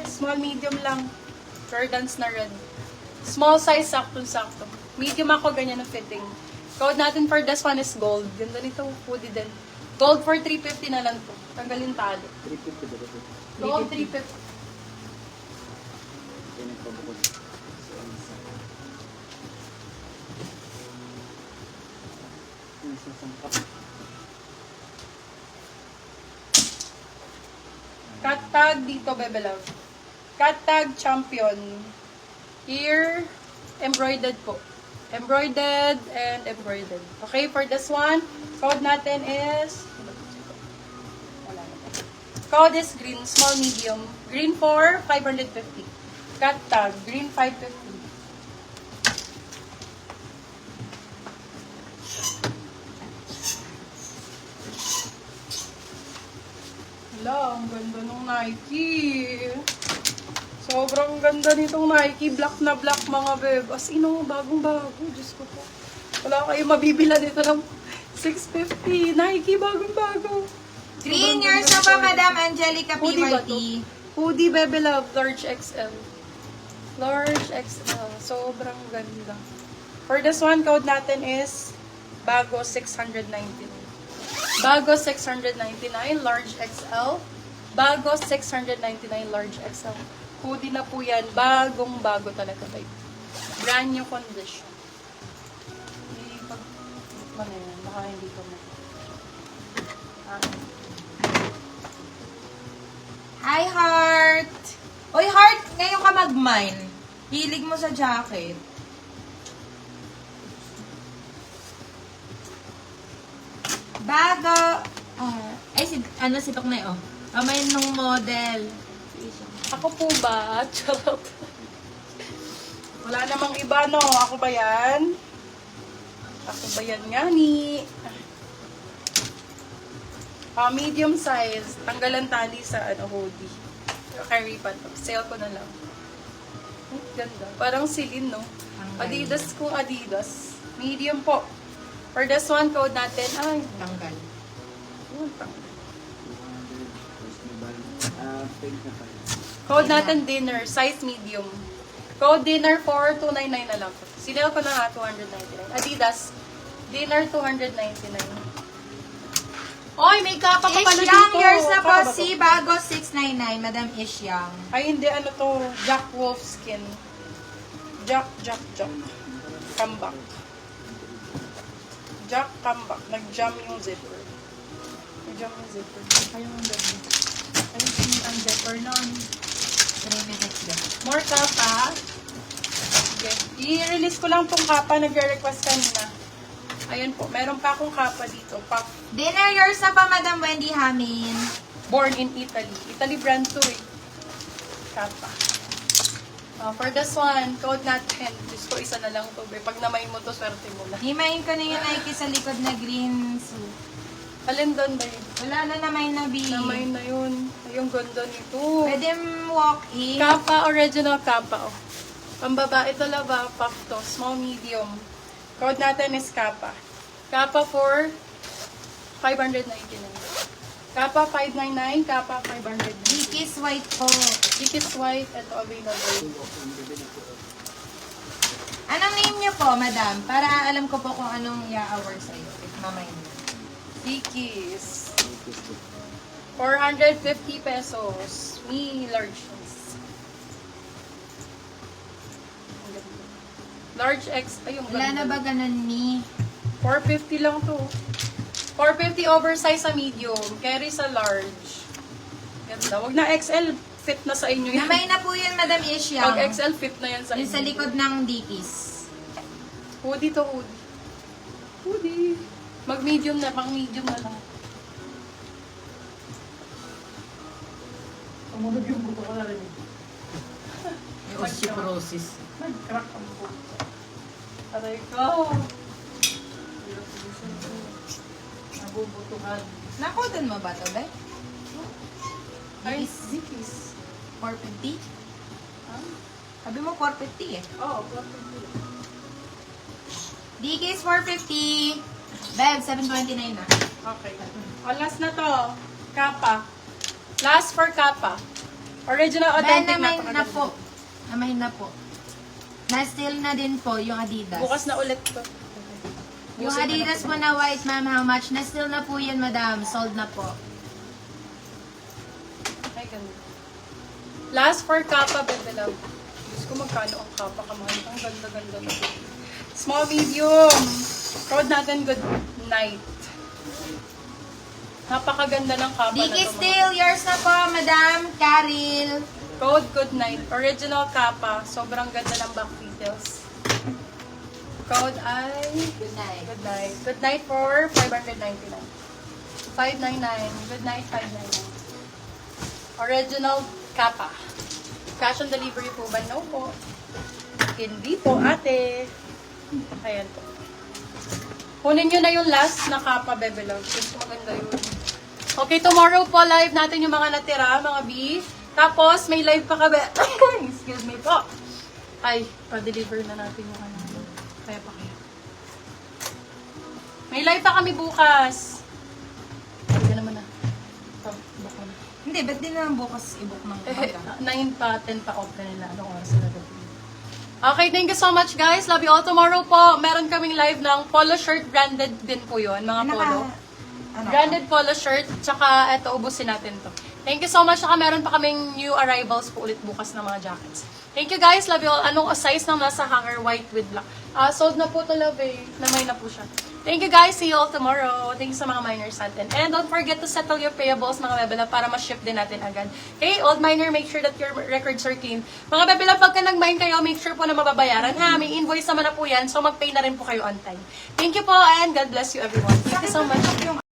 small, medium lang. Jordans na red. Small size, sakto-sakto. Medium ako, ganyan ang fitting. Code natin for this one is gold. Ganda nito, hoodie din. Gold for 350 na lang to. Tanggalin tali. 350 ba ito? Gold 350. Kaya nagpabukod. Cut tag dito, Bebe Love. Cut tag champion. Here, embroidered po. Embroidered and embroidered. Okay, for this one, code natin is... Wala na. Code is green, small, medium. Green for 550. Cut tag, green 550. Hala, ang ganda ng Nike. Sobrang ganda nitong Nike. Black na black, mga beb. As in, oh, bagong-bago. Diyos ko po. Wala kayo mabibila dito ng 650. Nike, bagong-bago. Green years na pa, Madam Angelica Hoodie ba to? PYT. Hoodie, Bebe Love, large XL. Large XL. Sobrang ganda. For this one, code natin is bago 699. Bago 699, large XL. Bago 699, large XL. Hoodie na po yan. Bagong-bago talaga. Like, brand new condition. Ano yan? Baka hindi ko na. Hi, Heart! Uy, Heart, ngayon ka mag-mine. Hilig mo sa jacket. Bago, si Toknay, oh. Kamay nung model. Ako po ba? Charot. Wala namang iba, no? Ako ba yan? Ako ba yan nga ni? Medium size. Tanggalan tali sa hoodie. Carry pa to. Sale ko na lang. Ganda. Parang silin, no? Adidas kung Adidas. Medium po. For this one, code natin. Ay, Tanggal. yun, tanggal. 200 pink na tayo. Code natin dinner. Size medium. Code dinner for 299 na lang. Sinil ko na nga 299. Adidas. Dinner 299. Oy, may kapa ka pala dito. Ishyang years na po Kapa ba to? si Bago 699, Madam Ishyang. Ay, hindi. Ano to? Jack Wolf skin. Jack. Comeback. Jack comeback. Nag-jam yung zipper. Nag-jam yung zipper. Ayun ang zipper. Ayun ang zipper nun. 3 minutes din. More kapa. Okay. I-release ko lang tong kapa. Nag-request kanina. Ayan po. Meron pa akong kapa dito. Dinner yours na pa, Madam Wendy Hamin. Born in Italy. Italy brand to eh. Kappa. For this one, code natin. Diyos ko, isa na lang to. Pag namain mo to, swerte mo na. Himayin ko na yung Nike sa likod na green suit. Alin doon ba yun? Wala na naman na B. Namain na yun. Ay, yung ganda nito. Pwede walk-in. Kappa, original kappa. Oh. Pambabae ito laba, puff to. Small, medium. Code natin is kappa. Kappa for 599. Kappa 599, kappa 599. Dickies white po. Dickies white, ito available. Anong name niyo po, Madam? Para alam ko po kung anong i-hour sa'yo. If mamayin mo. Dickies. 450 pesos. Me large ones. Large X. Ay, yung Wala na ganda. ba ganun ni? 450 lang to. 450 oversize sa medium. Carry sa large. Ganda. Wag na XL. Fit na sa inyo yan. Himay na po yun, Madam Ishyang. Pag XL, fit na yan sa inyo. Yung sa likod ng Dickies. Hoodie to hoodie. Hoodie. Mag-medium na. Pang-medium na lang. Tumunog yung buto ko na rin. Yung osteoporosis. Nag-crack ang buto. Aray ko. Nabubutuhan. Nakudan mo ba ito, Be? Ay, Dickies. 450? Huh? Sabi mo 450 eh. Oo, 450. Dickies 450. Bev, 729 na. Okay. O, last na to. Kappa. Last for kappa. Original, Ben, authentic, namahin na napakaganda. po. Namahin na po. Na-steal na din po yung Adidas. Bukas na ulit to. Yung Busin na Adidas to. mo na white, ma'am, how much? Na-steal na po yan, madam. Sold na po. Ay, ganda. Last for Kappa, Bebe Love. Diyos ko, magkano ang Kappa kamahal. Ang ganda-ganda na. Small, medium. Code natin, good night. Napakaganda ng Kappa na Diki to. Steal, yours na po, madam. Karil. Code good night. Original Kappa. Sobrang ganda ng back details. Code ay Good night. good night. Good night for 599. 599. Good night, 599. Original Kappa. Cash on delivery po ba? No po. Hindi po, ate. Ayan po. Kunin nyo na yung last na Kappa, Bebe Love. Gusto maganda yun. Okay, tomorrow po live natin yung mga natira, mga B. Tapos, may live pa kami. Excuse me po. Ay, pa-deliver na natin yung ano. Kaya pa kaya. May live pa kami bukas. Ay, ka naman na. Oh, baka na. Hindi, ba't din naman bukas i-book ng umaga? 9 pa, 10 pa off na nila. Anong oras na gabi? Okay, thank you so much guys. Love you all. Tomorrow po, meron kaming live ng polo shirt. Branded din po yun, mga polo. Branded polo shirt. Tsaka, eto, ubusin natin to. Thank you so much. Tsaka meron pa kaming new arrivals po ulit bukas ng mga jackets. Thank you guys. Love you all. Anong size ng nasa hanger? White with black. Sold na po to, love eh. Namay na po siya. Thank you guys. See you all tomorrow. Thank you sa mga miners natin. And don't forget to settle your payables, mga bebela, para ma-ship din natin agad. Okay, old miner, make sure that your records are clean. Mga bebela, pagka nag-mine kayo, make sure po na mababayaran, ha? May invoice naman na po yan, so mag-pay na rin po kayo on time. Thank you po, and God bless you everyone. Thank you so much.